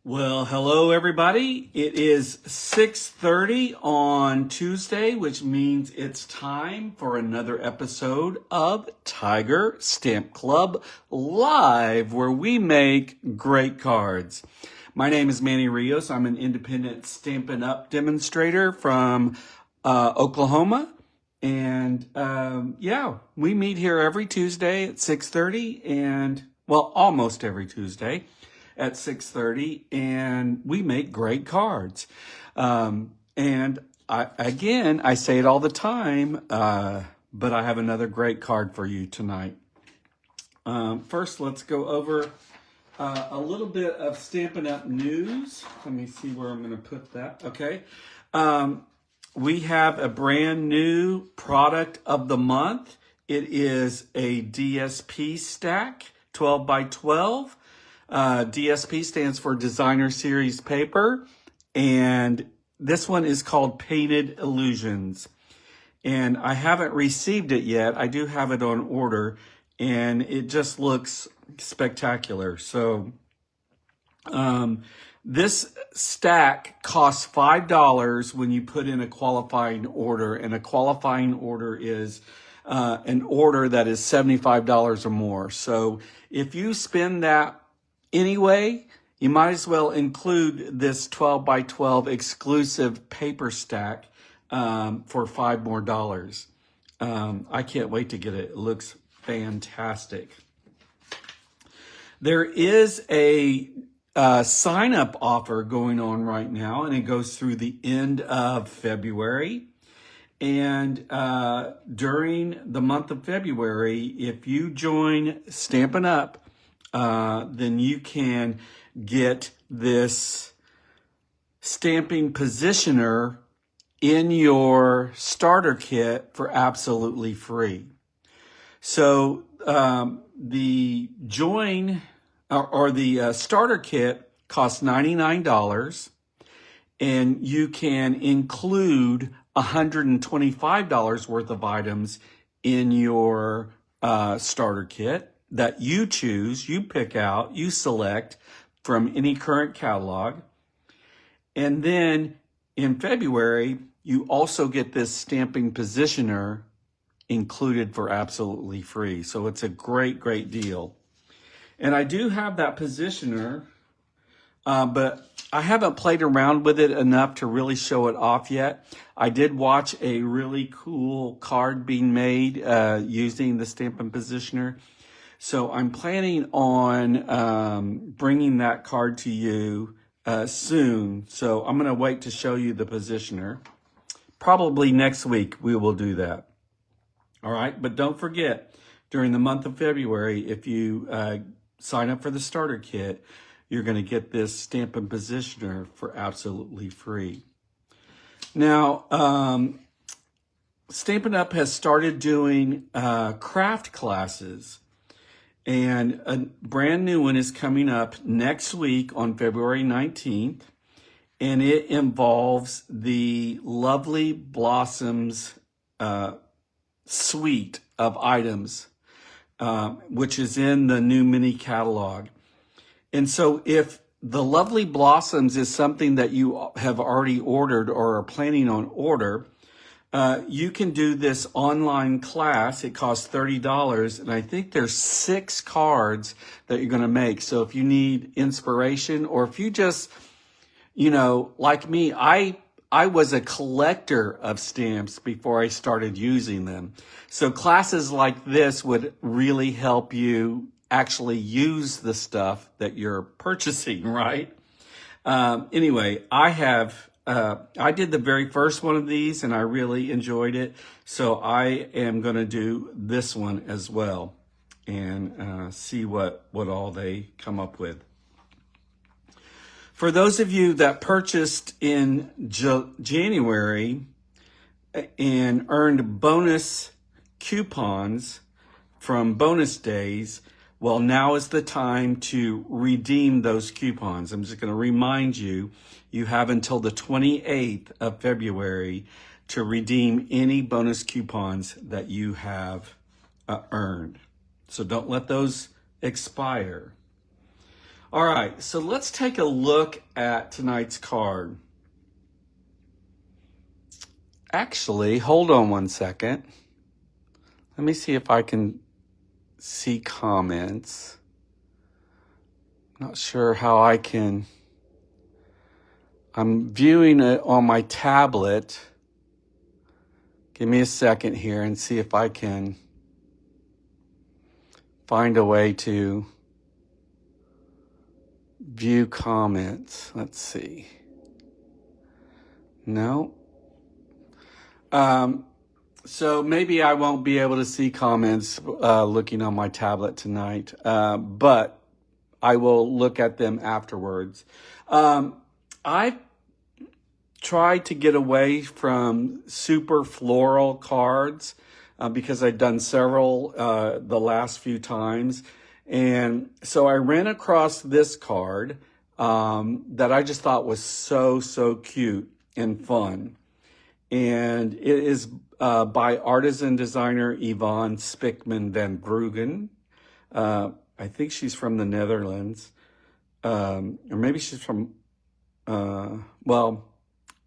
Well, hello everybody. It is 6:30 on Tuesday, which means it's time for another episode of Tiger Stamp Club Live, where we make great cards. My name is Manny Rios. I'm an independent Stampin' Up demonstrator from Oklahoma. And we meet here every Tuesday at 6:30 and, well, almost every Tuesday at 6:30, and we make great cards. And I say it all the time, but I have another great card for you tonight. First, let's go over a little bit of Stampin' Up news. Let me see where I'm going to put that. Okay. We have a brand new product of the month. It is a DSP stack, 12 by 12. DSP stands for Designer Series Paper, and this one is called Painted Illusions. And I haven't received it yet. I do have it on order, and it just looks spectacular. So this stack costs $5 when you put in a qualifying order, and a qualifying order is an order that is $75 or more. So if you spend that anyway, you might as well include this 12 by 12 exclusive paper stack for $5 more. I can't wait to get it. It looks fantastic. There is a sign-up offer going on right now, and it goes through the end of February. And during the month of February, if you join Stampin' Up, then you can get this stamping positioner in your starter kit for absolutely free. So the join or the starter kit costs $99, and you can include $125 worth of items in your starter kit that you choose, you pick out, you select from any current catalog. And then in February, you also get this stamping positioner included for absolutely free. So it's a great, great deal. And I do have that positioner, but I haven't played around with it enough to really show it off yet. I did watch a really cool card being made using the stamping positioner. So I'm planning on bringing that card to you soon. So I'm going to wait to show you the positioner. Probably next week we will do that. All right, but don't forget, during the month of February, if you sign up for the starter kit, you're going to get this Stampin' Positioner for absolutely free. Now, Stampin' Up has started doing craft classes. And a brand new one is coming up next week on February 19th. And it involves the Lovely Blossoms suite of items, which is in the new mini catalog. And so if the Lovely Blossoms is something that you have already ordered or are planning on order, you can do this online class. It costs $30, and I think there's 6 cards that you're going to make. So if you need inspiration, or if you just, like me, I was a collector of stamps before I started using them. So classes like this would really help you actually use the stuff that you're purchasing, right? Anyway, I did the very first one of these, and I really enjoyed it. So I am going to do this one as well and see what all they come up with. For those of you that purchased in January and earned bonus coupons from bonus days, well, now is the time to redeem those coupons. I'm just going to remind you, you have until the 28th of February to redeem any bonus coupons that you have earned. So don't let those expire. All right, so let's take a look at tonight's card. Actually, hold on one second. Let me see if I can see comments. Not sure how I can. I'm viewing it on my tablet. Give me a second here and see if I can find a way to view comments. Let's see. No. So maybe I won't be able to see comments looking on my tablet tonight, but I will look at them afterwards. I tried to get away from super floral cards because I've done several the last few times. And so I ran across this card that I just thought was so cute and fun. And it is by artisan designer Yvonne Spikman van Bruggen. I think she's from the Netherlands. Or maybe she's from, well,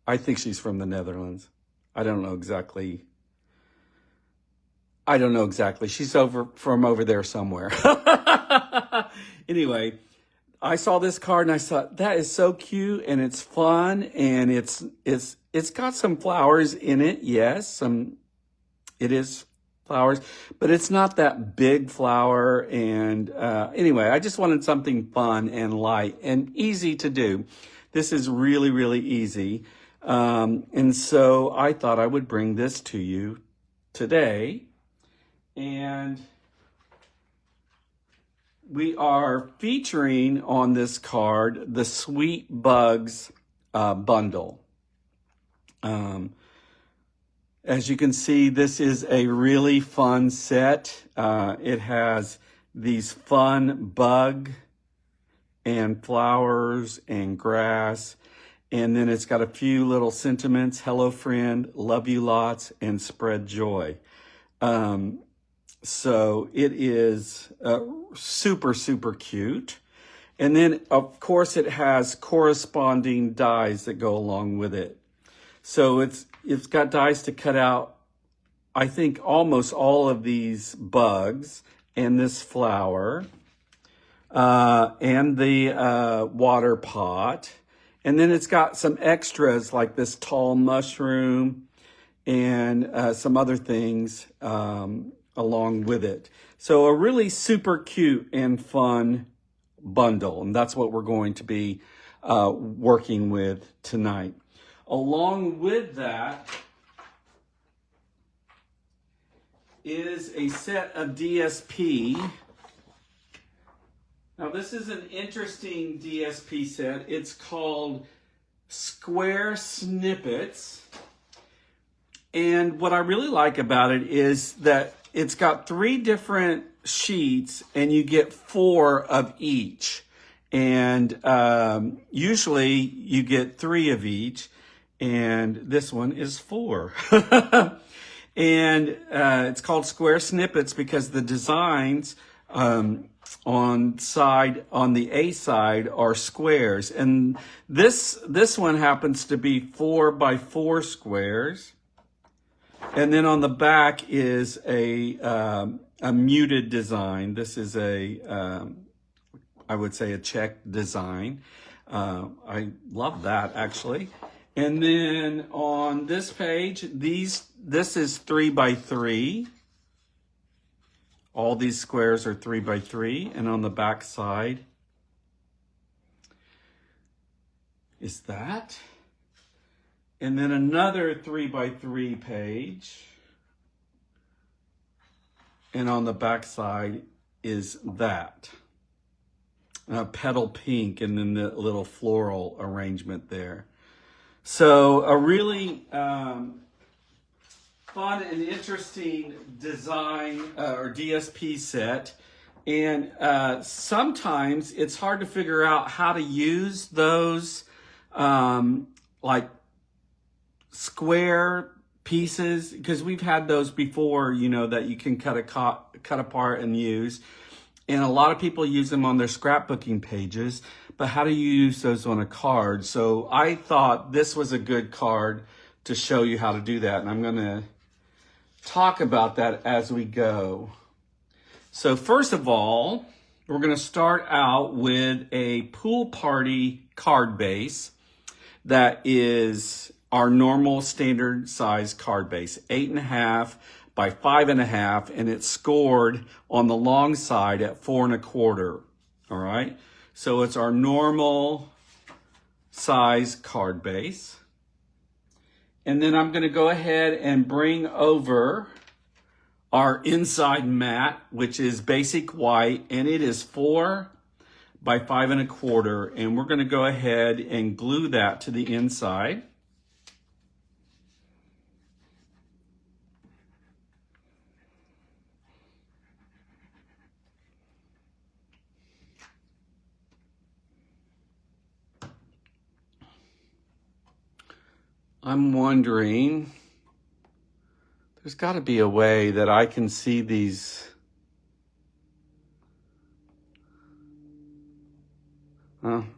I think she's from the Netherlands. I don't know exactly. She's from over there somewhere. Anyway, I saw this card and I thought, that is so cute and it's fun and it's got some flowers in it. Yes, it is flowers, but it's not that big flower. And anyway, I just wanted something fun and light and easy to do. This is really easy. And so I thought I would bring this to you today. And we are featuring on this card the Sweet Bugs bundle. As you can see, this is a really fun set. It has these fun bug and flowers and grass. And then it's got a few little sentiments. Hello, friend. Love you lots. And spread joy. So it is super cute. And then, of course, it has corresponding dies that go along with it. So it's got dies to cut out, I think, almost all of these bugs and this flower and the water pot. And then it's got some extras like this tall mushroom and some other things along with it. So a really super cute and fun bundle. And that's what we're going to be working with tonight. Along with that is a set of DSP. Now this is an interesting DSP set. It's called Square Snippets. And what I really like about it is that it's got 3 different sheets and you get 4 of each. And usually you get 3 of each. And this one is 4. And it's called Square Snippets because the designs on the A side are squares. And this one happens to be 4 by 4 squares. And then on the back is a muted design. This is I would say a check design. I love that actually. And then on this page, this is 3 by 3. All these squares are 3 by 3. And on the back side is that. And then another 3 by 3 page. And on the back side is that. Petal pink and then the little floral arrangement there. So a really fun and interesting design or DSP set. And sometimes it's hard to figure out how to use those like square pieces, because we've had those before, you know, that you can cut apart and use. And a lot of people use them on their scrapbooking pages, but how do you use those on a card? So I thought this was a good card to show you how to do that. And I'm gonna talk about that as we go. So first of all, we're gonna start out with a pool party card base that is our normal standard size card base, 8.5 by 5.5, and it's scored on the long side at 4.25. All right, so it's our normal size card base. And then I'm going to go ahead and bring over our inside mat, which is basic white, and it is 4 by 5.25, and we're going to go ahead and glue that to the inside. I'm wondering, there's got to be a way that I can see these.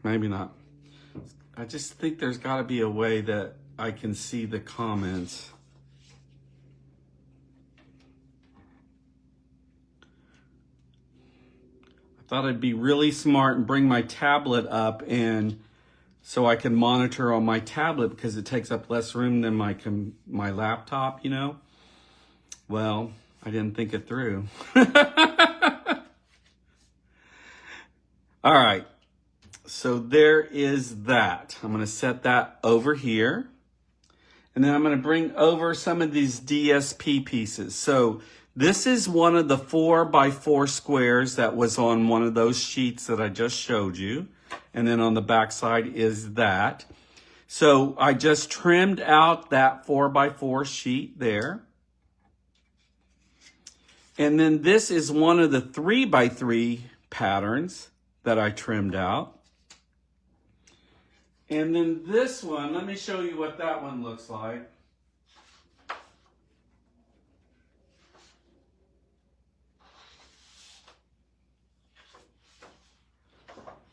Maybe not. I just think there's got to be a way that I can see the comments. I thought I'd be really smart and bring my tablet up and so I can monitor on my tablet because it takes up less room than my laptop, you know? Well, I didn't think it through. All right, so there is that. I'm gonna set that over here. And then I'm gonna bring over some of these DSP pieces. So this is one of the 4 by 4 squares that was on one of those sheets that I just showed you. And then on the back side is that. So I just trimmed out that 4 by 4 sheet there. And then this is one of the 3 by 3 patterns that I trimmed out. And then this one, let me show you what that one looks like.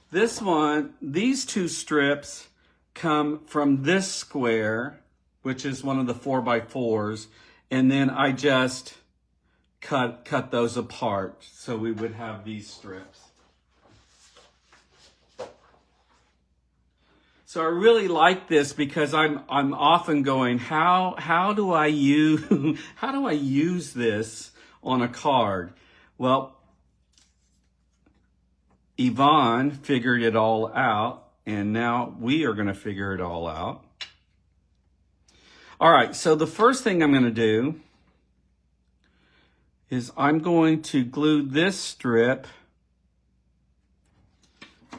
This one, these 2 strips come from this square, which is one of the 4 by 4s, and then I just cut those apart so we would have these strips. So I really like this because I'm often going, how do I use this on a card? Well, Yvonne figured it all out, and now we are going to figure it all out. All right, so the first thing I'm going to do is I'm going to glue this strip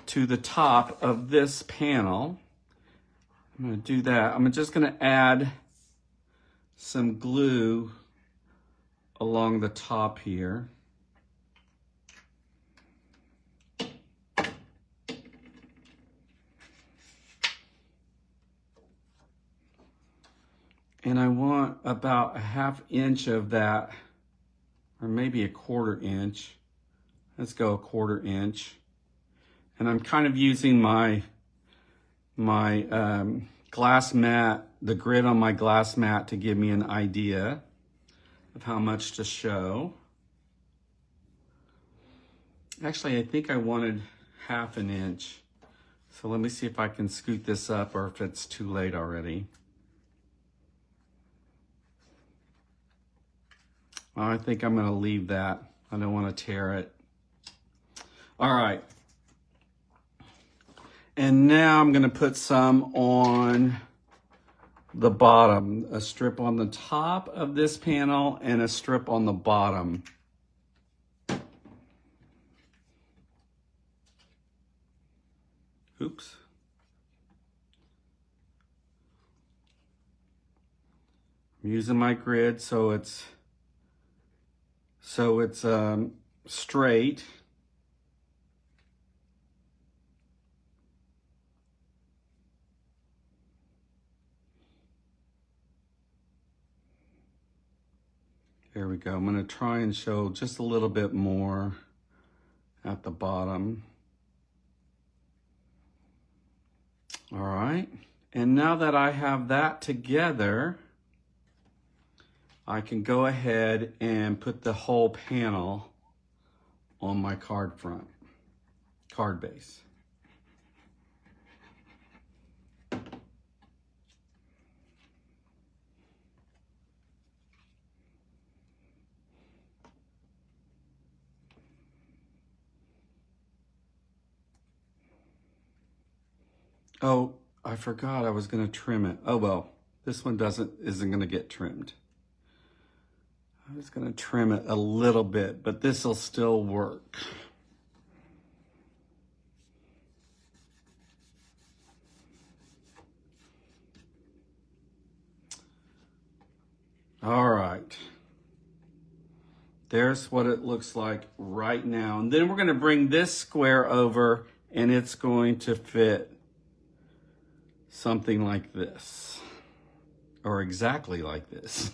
to the top of this panel. I'm going to do that. I'm just going to add some glue along the top here. And I want about a 1/2 inch of that, or maybe a 1/4 inch. Let's go a 1/4 inch. And I'm kind of using my glass mat, the grid on my glass mat, to give me an idea of how much to show. Actually, I think I wanted 1/2 inch. So let me see if I can scoot this up or if it's too late already. I think I'm gonna leave that. I don't wanna tear it. All right. And now I'm gonna put some on the bottom, a strip on the top of this panel and a strip on the bottom. Oops. I'm using my grid so it's straight. There we go. I'm going to try and show just a little bit more at the bottom. All right, and now that I have that together, I can go ahead and put the whole panel on my card base. Oh, I forgot I was going to trim it. Oh, well, this one isn't going to get trimmed. I was going to trim it a little bit, but this will still work. All right. There's what it looks like right now. And then we're going to bring this square over, and it's going to fit something like this, or exactly like this.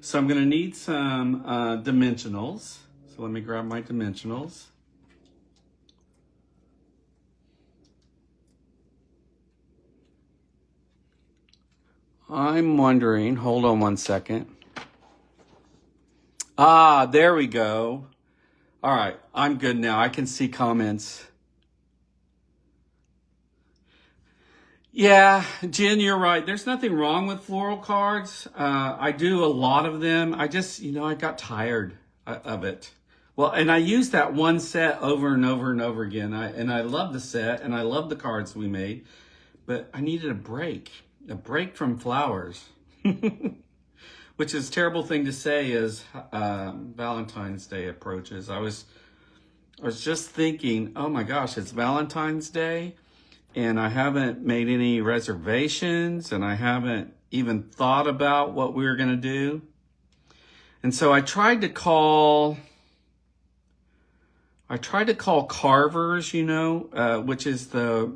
So I'm going to need some dimensionals. So let me grab my dimensionals. I'm wondering, hold on one second. Ah, there we go. All right, I'm good now. I can see comments. Yeah, Jen, you're right. There's nothing wrong with floral cards. I do a lot of them. I just, I got tired of it. Well, and I use that one set over and over and over again. I love the set and I love the cards we made, but I needed a break from flowers, which is a terrible thing to say as Valentine's Day approaches. I was just thinking, oh my gosh, it's Valentine's Day. And I haven't made any reservations, and I haven't even thought about what we were going to do. And so I tried to call Carver's, which is the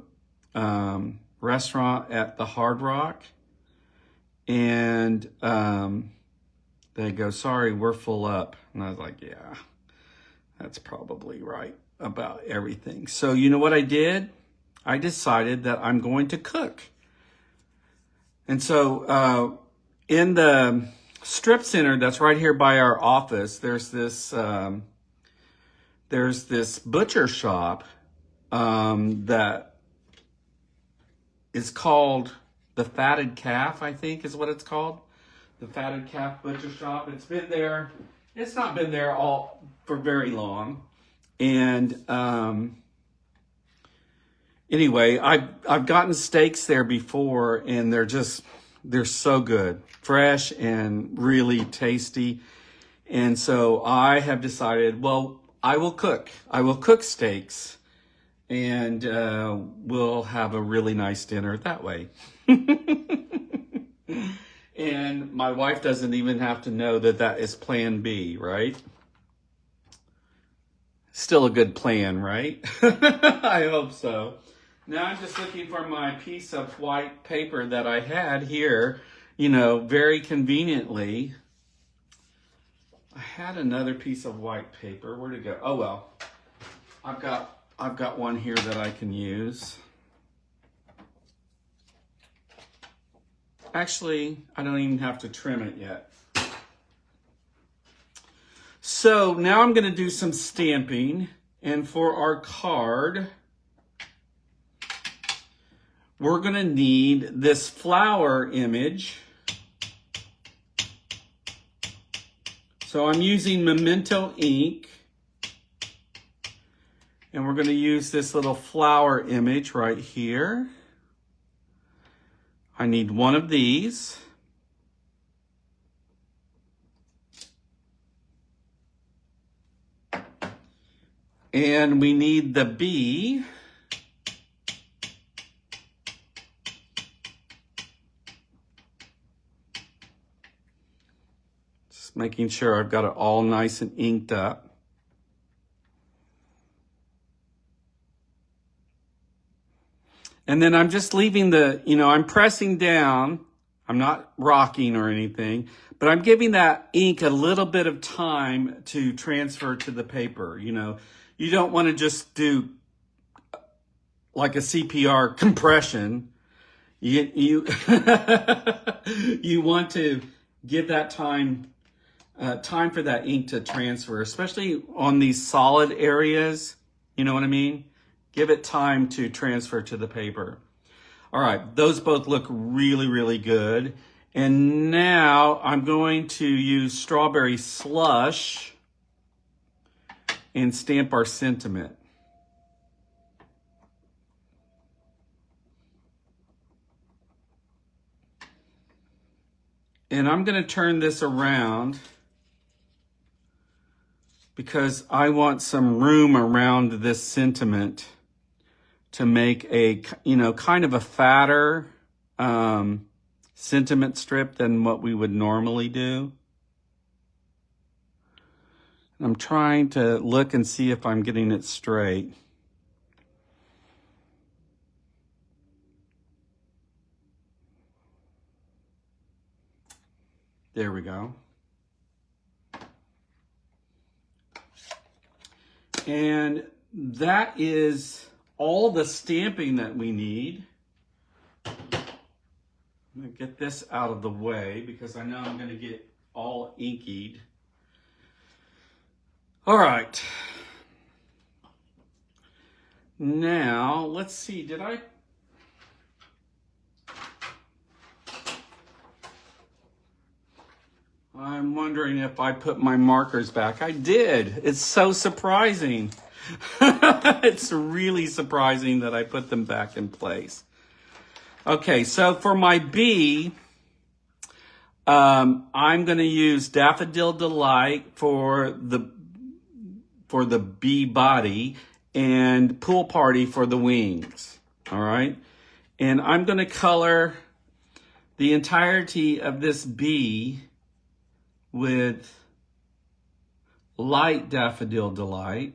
restaurant at the Hard Rock. And they go, sorry, we're full up. And I was like, yeah, that's probably right about everything. So you know what I did? I decided that I'm going to cook. And so in the strip center that's right here by our office, there's this butcher shop that is called the Fatted Calf, I think is what it's called. The Fatted Calf Butcher Shop. It's not been there for very long. And anyway, I've gotten steaks there before, and they're so good, fresh and really tasty. And so I have decided, well, I will cook steaks, and we'll have a really nice dinner that way. And my wife doesn't even have to know that is plan B, right? Still a good plan, right? I hope so. Now I'm just looking for my piece of white paper that I had here, very conveniently. I had another piece of white paper. Where'd it go? Oh, well, I've got one here that I can use. Actually, I don't even have to trim it yet. So now I'm going to do some stamping. And for our card, we're going to need this flower image. So I'm using Memento ink. And we're going to use this little flower image right here. I need one of these. And we need the bee. Just making sure I've got it all nice and inked up. And then I'm just leaving I'm pressing down. I'm not rocking or anything, but I'm giving that ink a little bit of time to transfer to the paper. you don't want to just do like a CPR compression. You you want to give that time for that ink to transfer, especially on these solid areas. You know what I mean? Give it time to transfer to the paper. All right, those both look really, really good. And now I'm going to use Strawberry Slush and stamp our sentiment. And I'm going to turn this around because I want some room around this sentiment to make a, kind of a fatter sentiment strip than what we would normally do. I'm trying to look and see if I'm getting it straight. There we go. And that is all the stamping that we need. I'm going to get this out of the way because I know I'm going to get all inkied. All right. Now, let's see, I'm wondering if I put my markers back. I did. It's so surprising. It's really surprising that I put them back in place. Okay, so for my B, I'm going to use Daffodil Delight for the B body and Pool Party for the wings. All right, and I'm going to color the entirety of this B with light Daffodil Delight.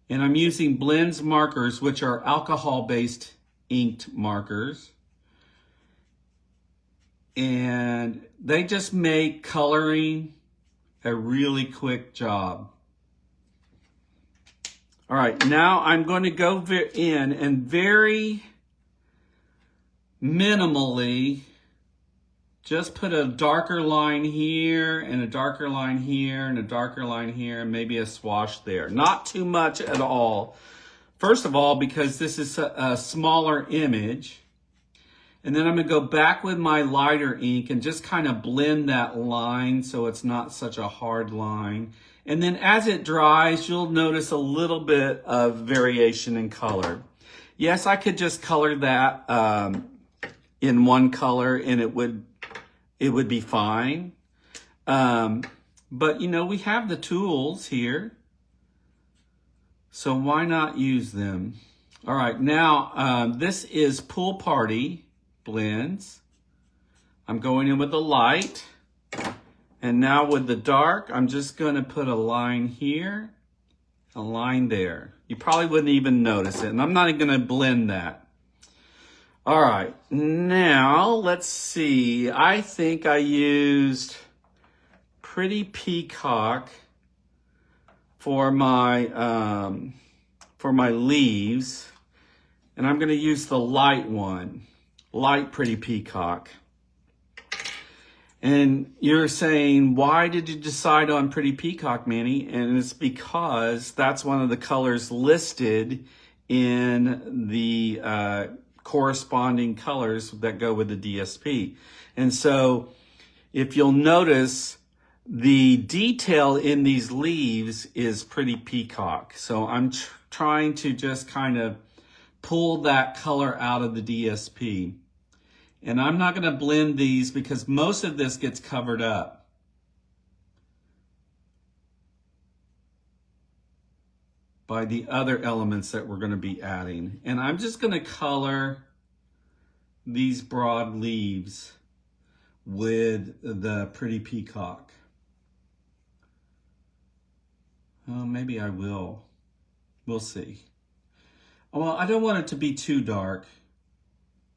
And I'm using Blends markers, which are alcohol-based inked markers. And they just make coloring a really quick job. All right, now I'm going to go in and very minimally just put a darker line here and a darker line here and a darker line here and maybe a swash there. Not too much at all. First of all, because this is a smaller image. And then I'm going to go back with my lighter ink and just kind of blend that line so it's not such a hard line. And then as it dries, you'll notice a little bit of variation in color. Yes, I could just color that in one color and it would be fine. But we have the tools here, so why not use them? All right, now this is Pool Party Blends. I'm going in with the light, and now with the dark, I'm just going to put a line here, a line there. You probably wouldn't even notice it, and I'm not even going to blend that. All right, now let's see. I think I used Pretty Peacock for my leaves, and I'm going to use the light one, light Pretty Peacock. And you're saying, why did you decide on Pretty Peacock, Manny? And it's because that's one of the colors listed in the corresponding colors that go with the DSP. And so if you'll notice, the detail in these leaves is Pretty Peacock. So I'm trying to just kind of pull that color out of the DSP. And I'm not going to blend these because most of this gets covered up. By the other elements that we're going to be adding. And I'm just going to color these broad leaves with the Pretty Peacock. Oh, maybe I will. We'll see. Well, I don't want it to be too dark.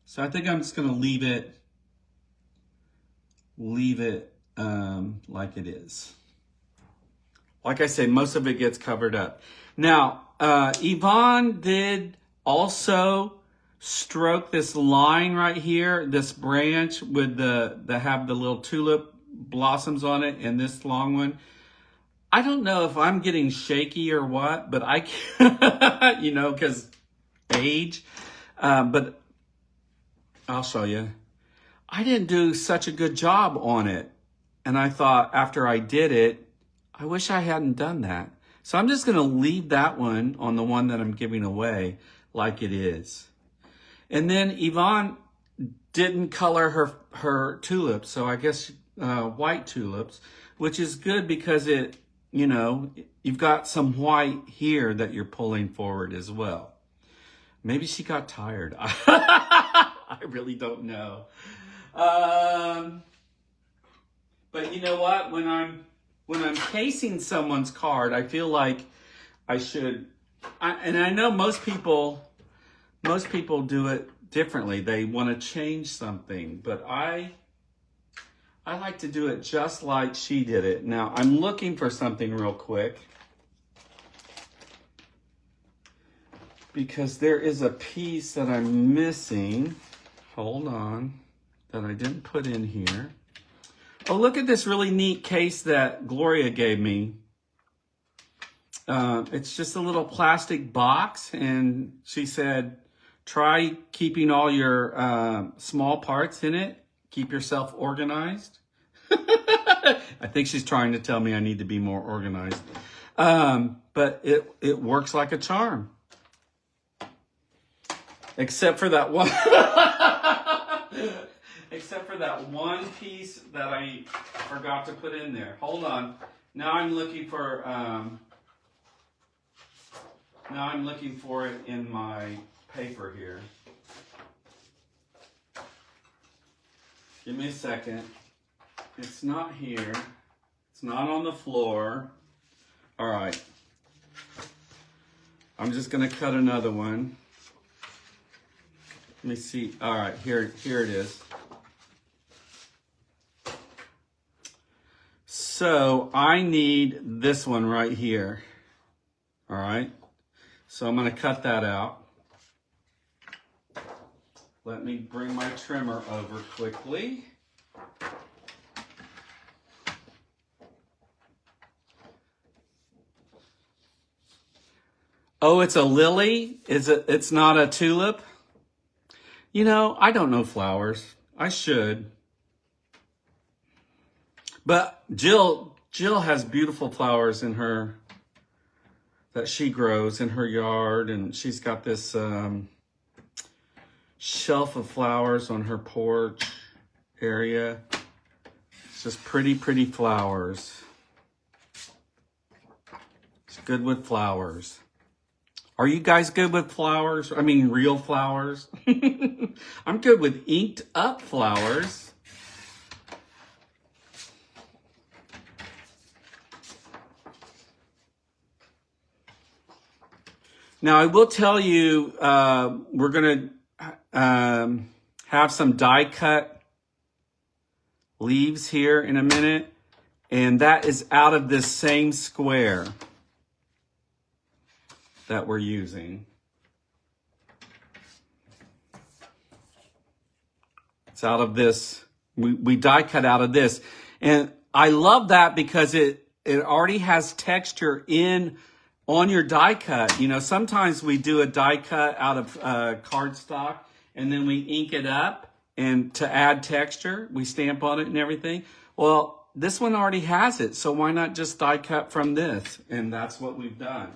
So I think I'm just going to leave it like it is. Like I say, most of it gets covered up. Now, Yvonne did also stroke this line right here, this branch with have the little tulip blossoms on it, and this long one. I don't know if I'm getting shaky or what, but I can't, you know, because age. But I'll show you. I didn't do such a good job on it. And I thought after I did it, I wish I hadn't done that. So I'm just going to leave that one on the one that I'm giving away like it is. And then Yvonne didn't color her tulips, so I guess white tulips, which is good because it, you know, you've got some white here that you're pulling forward as well. Maybe she got tired. I really don't know. But you know what? When I'm casing someone's card, I feel like I should, and I know most people do it differently. They want to change something, but I like to do it just like she did it. Now, I'm looking for something real quick because there is a piece that I'm missing. Hold on, that I didn't put in here. Oh, look at this really neat case that Gloria gave me. It's just a little plastic box, and she said, try keeping all your small parts in it. Keep yourself organized. I think she's trying to tell me I need to be more organized. But it works like a charm. Except for that one. Except for that one piece that I forgot to put in there. Hold on. Now I'm looking for it in my paper here. Give me a second. It's not here. It's not on the floor. All right. I'm just going to cut another one. Let me see. All right, here it is. So I need this one right here. All right. So I'm going to cut that out. Let me bring my trimmer over quickly. Oh, it's a lily? It's not a tulip? You know, I don't know flowers. I should. But Jill has beautiful flowers in her, that she grows in her yard, and she's got this shelf of flowers on her porch area. It's just pretty flowers. It's good with flowers. Are you guys good with flowers? I mean, real flowers? I'm good with inked up flowers. Now, I will tell you, we're going to have some die cut leaves here in a minute, and that is out of this same square that we're using. It's out of this, we die cut out of this. And I love that because it already has texture on your die cut. You know, sometimes we do a die cut out of cardstock and then we ink it up, and to add texture, we stamp on it and everything. Well, this one already has it, so why not just die cut from this? And that's what we've done.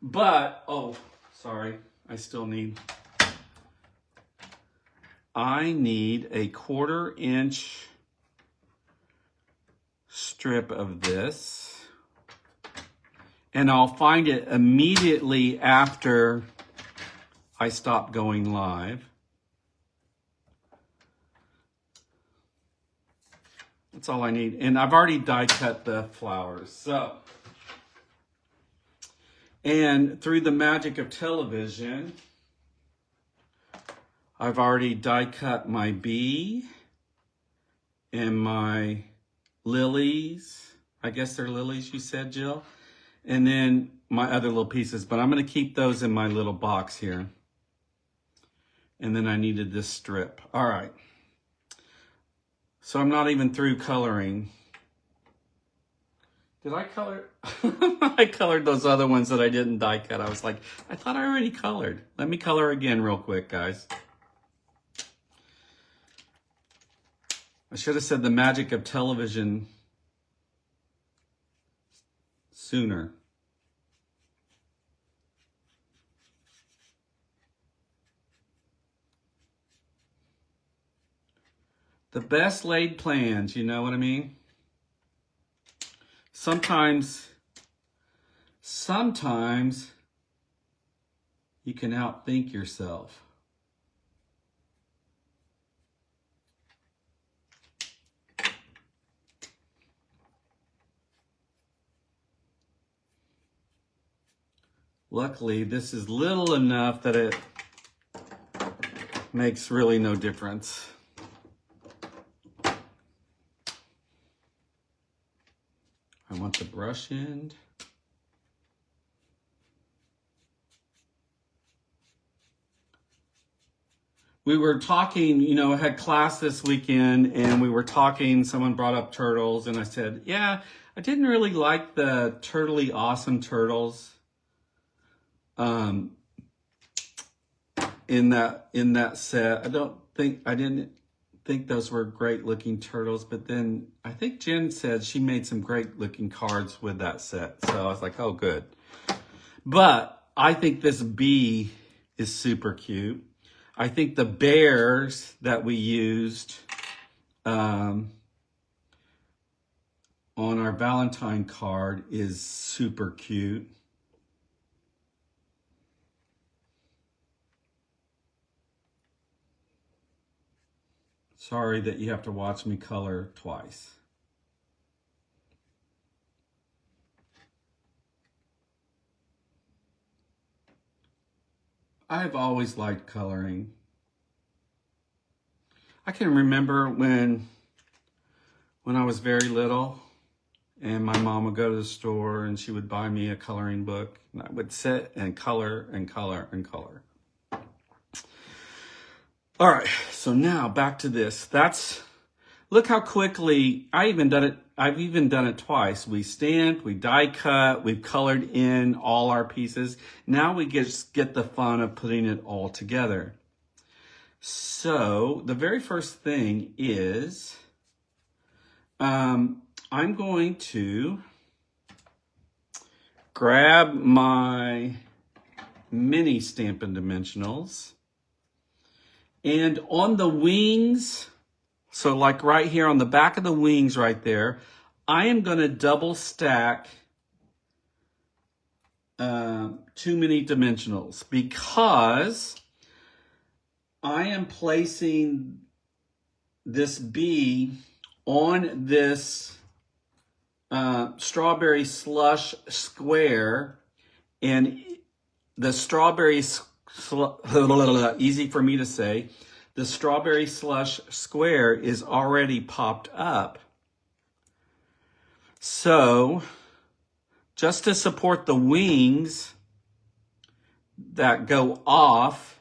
But, oh, sorry, I need a 1/4 inch strip of this. And I'll find it immediately after I stop going live. That's all I need. And I've already die cut the flowers. So, and through the magic of television, I've already die cut my bee and my lilies. I guess they're lilies, you said, Jill. And then my other little pieces, but I'm going to keep those in my little box here. And then I needed this strip. All right. So I'm not even through coloring. Did I color? I colored those other ones that I didn't die cut. I was like, I thought I already colored. Let me color again real quick, guys. I should have said the magic of television sooner. The best laid plans, you know what I mean? Sometimes you can outthink yourself. Luckily, this is little enough that it makes really no difference. I want the brush end. We were talking, you know, I had class this weekend and we were talking, someone brought up turtles and I said, yeah, I didn't really like the Turtley Awesome turtles in that set. I didn't think those were great looking turtles, but then I think Jen said she made some great looking cards with that set. So I was like, oh, good. But I think this bee is super cute. I think the bears that we used on our Valentine card is super cute. Sorry that you have to watch me color twice. I've always liked coloring. I can remember when I was very little and my mom would go to the store and she would buy me a coloring book and I would sit and color and color and color. All right, so now back to this. Look how quickly I've even done it twice. We stamped, we die cut, we've colored in all our pieces. Now we just get the fun of putting it all together. So the very first thing is, I'm going to grab my mini Stampin' Dimensionals. And on the wings, so like right here on the back of the wings right there, I am going to double stack 2 mini dimensionals because I am placing this bee on this strawberry slush square, and the strawberry easy for me to say, the strawberry slush square is already popped up. So just to support the wings that go off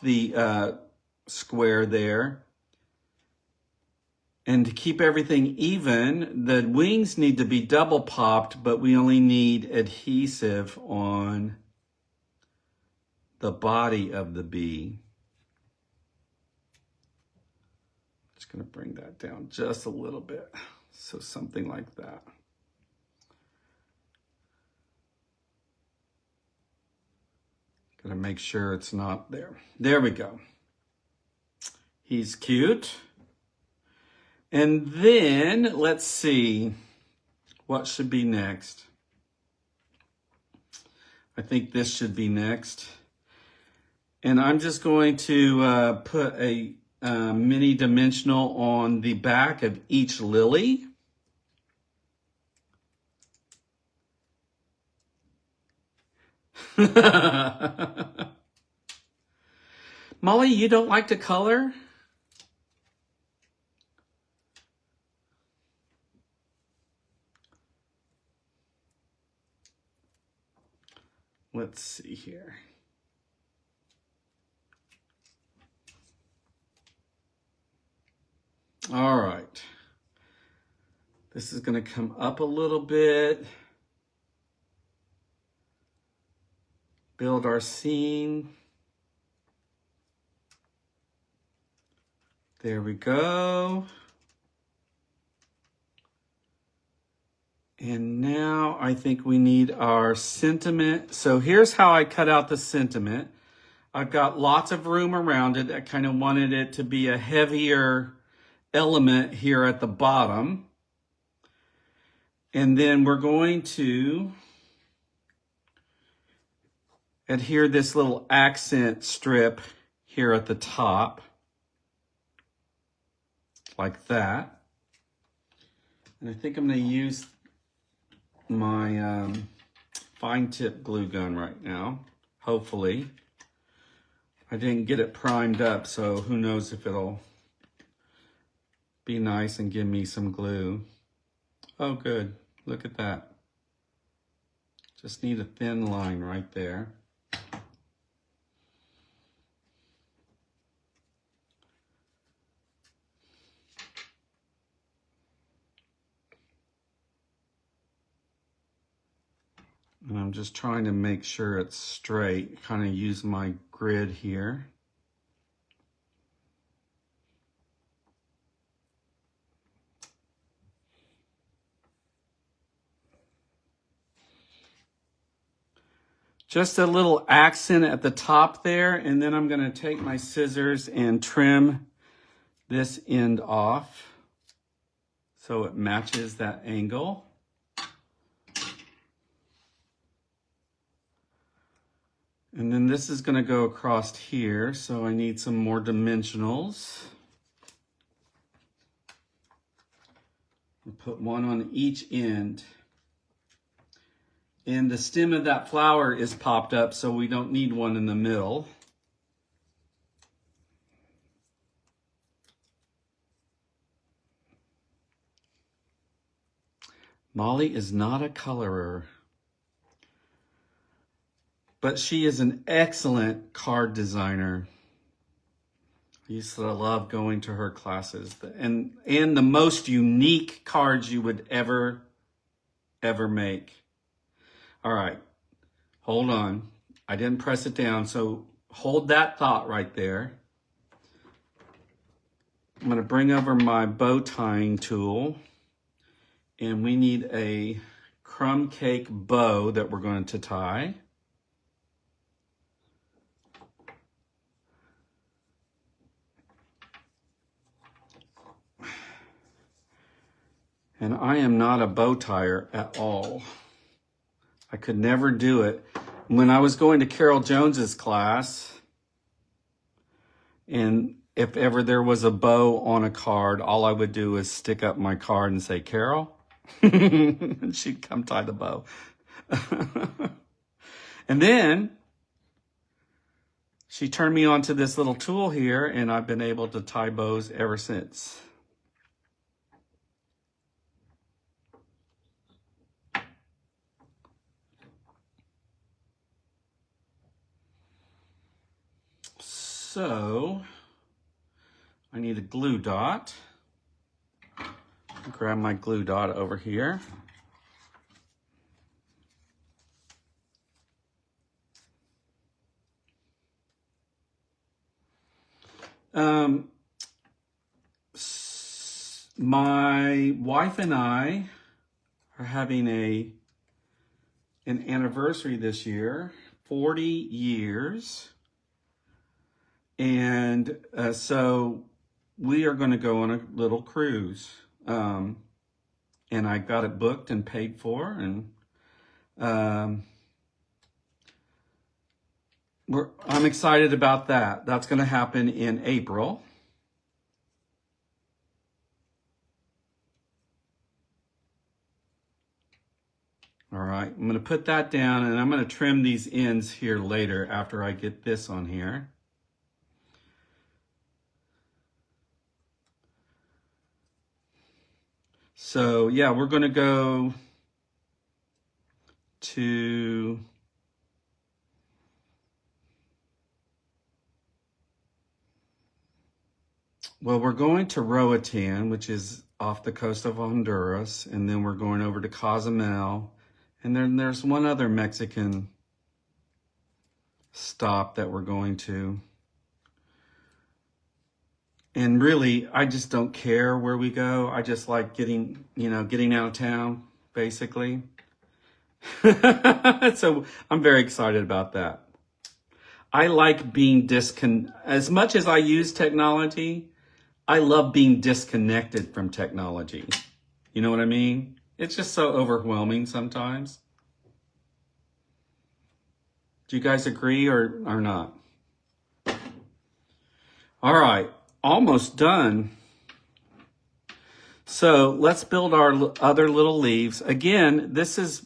the square there, and to keep everything even, the wings need to be double popped, but we only need adhesive on the body of the bee. Just going to bring that down just a little bit. So something like that. Got to make sure it's not there. There we go. He's cute. And then let's see what should be next. I think this should be next. And I'm just going to put a mini dimensional on the back of each lily. Molly, you don't like to color? let's see here. All right. This is going to come up a little bit. Build our scene. There we go. And now I think we need our sentiment. So here's how I cut out the sentiment. I've got lots of room around it. I kind of wanted it to be a heavier element here at the bottom. And then we're going to adhere this little accent strip here at the top, like that. And I think I'm going to use my fine tip glue gun right now, hopefully. I didn't get it primed up, so who knows if it'll be nice and give me some glue. Oh, good. Look at that. Just need a thin line right there. And I'm just trying to make sure it's straight. Kind of use my grid here. Just a little accent at the top there, and then I'm going to take my scissors and trim this end off so it matches that angle. And then this is going to go across here, so I need some more dimensionals. I'll put one on each end. And the stem of that flower is popped up, so we don't need one in the middle. Molly is not a colorer, but she is an excellent card designer. I used to love going to her classes, and the most unique cards you would ever make. All right, hold on. I didn't press it down, so hold that thought right there. I'm going to bring over my bow tying tool, and we need a crumb cake bow that we're going to tie. And I am not a bow tyer at all. I could never do it. When I was going to Carol Jones's class, and if ever there was a bow on a card, all I would do is stick up my card and say, Carol, and she'd come tie the bow. And then she turned me on to this little tool here, and I've been able to tie bows ever since. So I need a glue dot. Grab my glue dot over here. My wife and I are having an anniversary this year, 40 years. And so we are going to go on a little cruise. And I got it booked and paid for. And I'm excited about that. That's going to happen in April. All right, I'm going to put that down, and I'm going to trim these ends here later after I get this on here. So yeah, we're going to go to Well, we're going to Roatan, which is off the coast of Honduras, and then we're going over to Cozumel, and then there's one other Mexican stop that we're going to. And really, I just don't care where we go. I just like getting out of town, basically. So I'm very excited about that. I like being as much as I use technology, I love being disconnected from technology. You know what I mean? It's just so overwhelming sometimes. Do you guys agree or not? All right, almost done. So let's build our other little leaves. Again, this is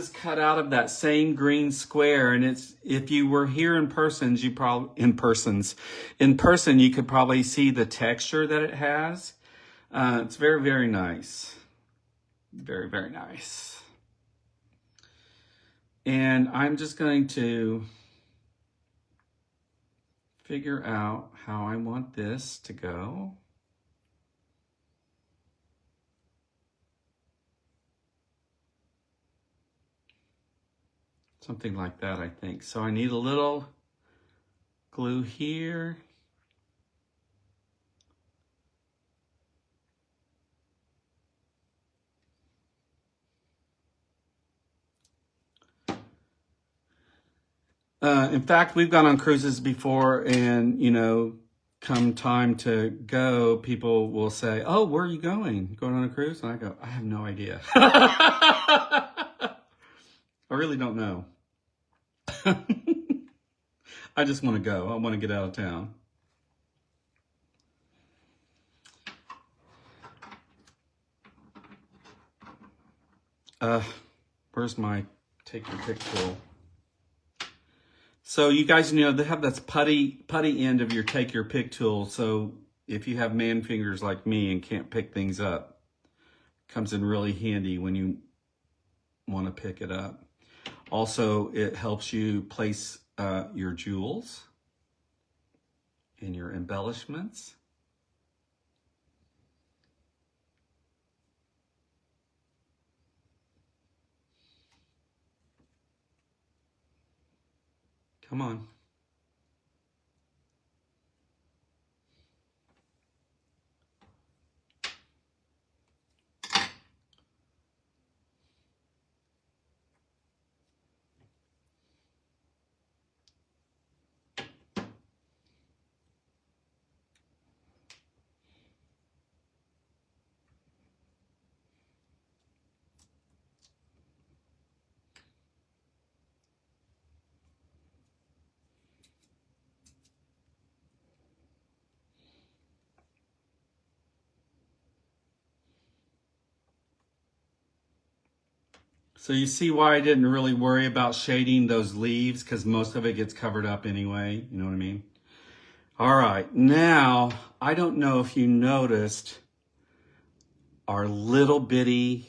cut out of that same green square, and it's, if you were here in person, you could probably see the texture that it has. It's very, very nice. Very, very nice. And I'm just going to figure out how I want this to go. Something like that, I think. So I need a little glue here. In fact, we've gone on cruises before, and come time to go, people will say, "Oh, where are you going? Going on a cruise?" And I go, "I have no idea." I really don't know. I just want to go. I want to get out of town. Where's my take your pick tool? So you guys they have this putty end of your take your pick tool. So if you have man fingers like me and can't pick things up, it comes in really handy when you want to pick it up. Also, it helps you place your jewels and your embellishments. Come on. So you see why I didn't really worry about shading those leaves, because most of it gets covered up anyway. You know what I mean? All right, now, I don't know if you noticed our little bitty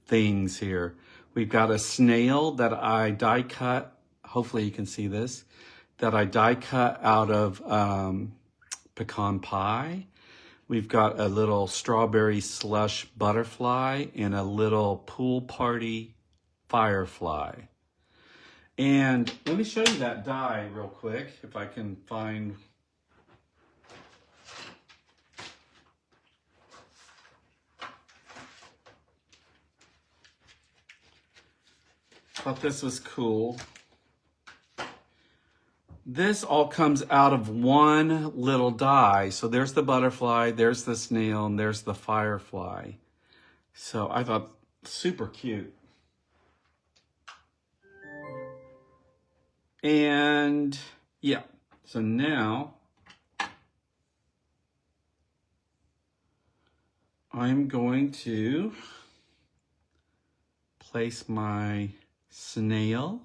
things here. We've got a snail that I die cut. Hopefully you can see this. That I die cut out of pecan pie. We've got a little strawberry slush butterfly and a little pool party firefly. And let me show you that die real quick, if I can find. Thought this was cool. This all comes out of one little die. So there's the butterfly, there's the snail, and there's the firefly. So I thought super cute. And yeah, so now I'm going to place my snail.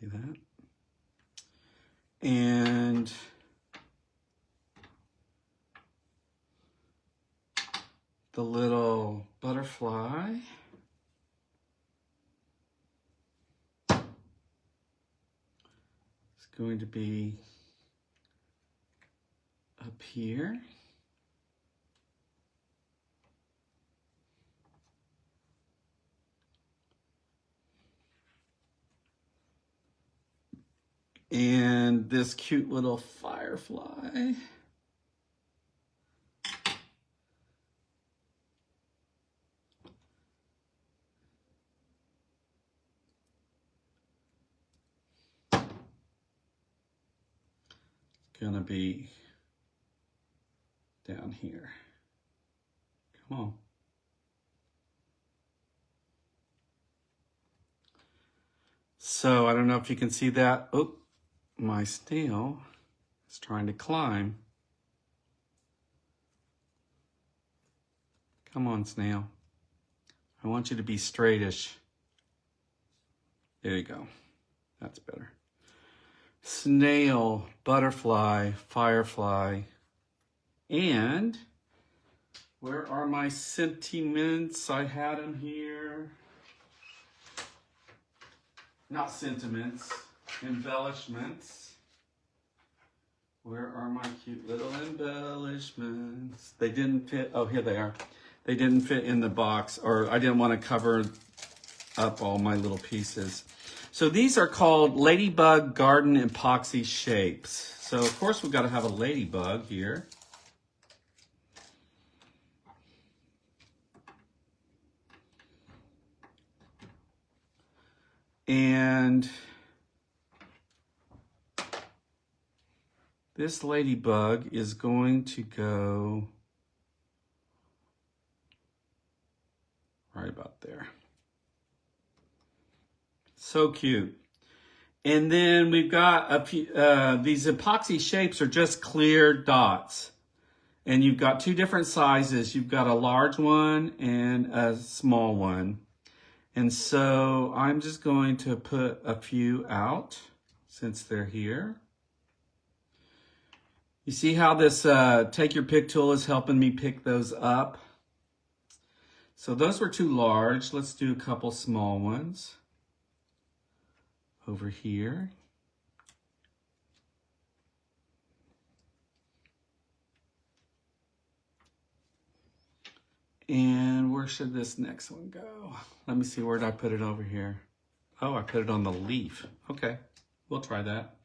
See that? And the little butterfly. It's going to be up here. And this cute little firefly. Gonna be down here. Come on. So I don't know if you can see that. Oh, my snail is trying to climb. Come on, snail. I want you to be straightish. There you go. That's better. Snail, butterfly, firefly, and where are my sentiments? I had them here. Not sentiments, embellishments. Where are my cute little embellishments? They didn't fit. Oh, here they are. They didn't fit in the box, or I didn't want to cover up all my little pieces. So these are called Ladybug Garden Epoxy Shapes. So of course we've got to have a ladybug here. And this ladybug is going to go right about there. So cute. And then we've got a few, these epoxy shapes are just clear dots. And you've got two different sizes. You've got a large one and a small one. And so I'm just going to put a few out since they're here. You see how this Take Your Pick tool is helping me pick those up? So those were too large. Let's do a couple small ones over here. And where should this next one go? Let me see, where did I put it over here? Oh, I put it on the leaf. Okay, we'll try that.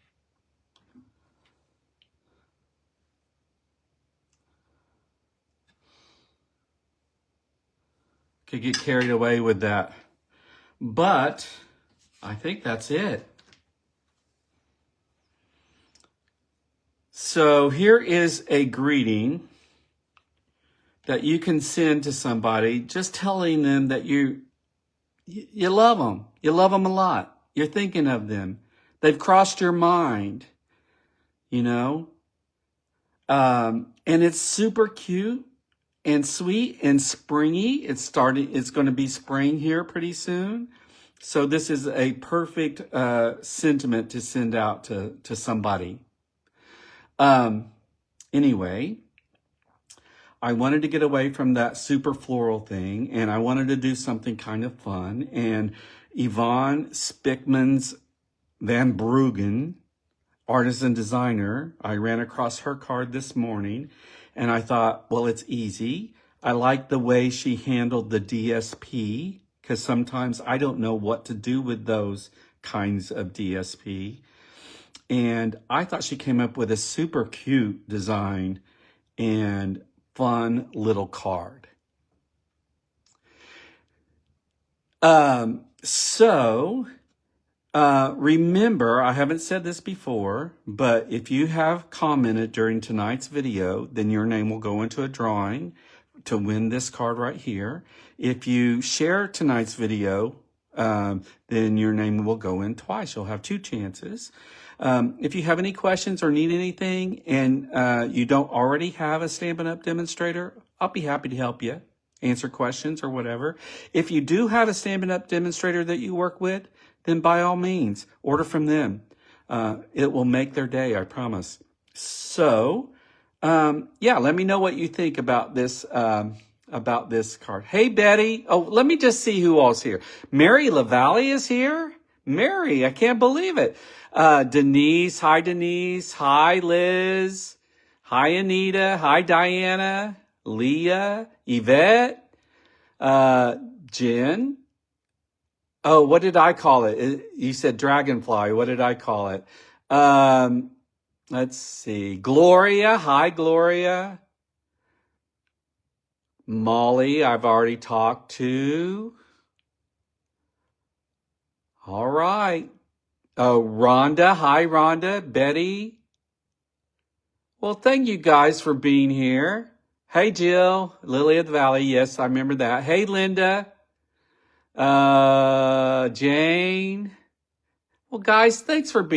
Could get carried away with that. But I think that's it. So here is a greeting that you can send to somebody, just telling them that you love them. You love them a lot. You're thinking of them. They've crossed your mind, you know? And it's super cute and sweet and springy. It's going to be spring here pretty soon. So this is a perfect sentiment to send out to somebody. Anyway, I wanted to get away from that super floral thing, and I wanted to do something kind of fun. And Yvonne Spickmans Van Bruggen, artisan designer, I ran across her card this morning, and I thought, well, it's easy. I like the way she handled the DSP, because sometimes I don't know what to do with those kinds of DSP. And I thought she came up with a super cute design and fun little card. Remember, I haven't said this before, but if you have commented during tonight's video, then your name will go into a drawing to win this card right here. If you share tonight's video, then your name will go in twice. You'll have two chances. If you have any questions or need anything and you don't already have a Stampin' Up! Demonstrator, I'll be happy to help you answer questions or whatever. If you do have a Stampin' Up! Demonstrator that you work with, then by all means, order from them. It will make their day, I promise. So, yeah, let me know what you think about this card. Hey, Betty. Oh, let me just see who all's here. Mary LaValle is here. Mary, I can't believe it. Denise. Hi, Denise. Hi, Liz. Hi, Anita. Hi, Diana. Leah. Yvette. Jen. Oh, what did I call it? You said dragonfly. What did I call it? Let's see. Gloria. Hi, Gloria. Molly, I've already talked to. All right. Oh, Rhonda. Hi, Rhonda. Betty. Well, thank you guys for being here. Hey, Jill. Lily of the Valley. Yes, I remember that. Hey, Linda. Jane. Well, guys, thanks for being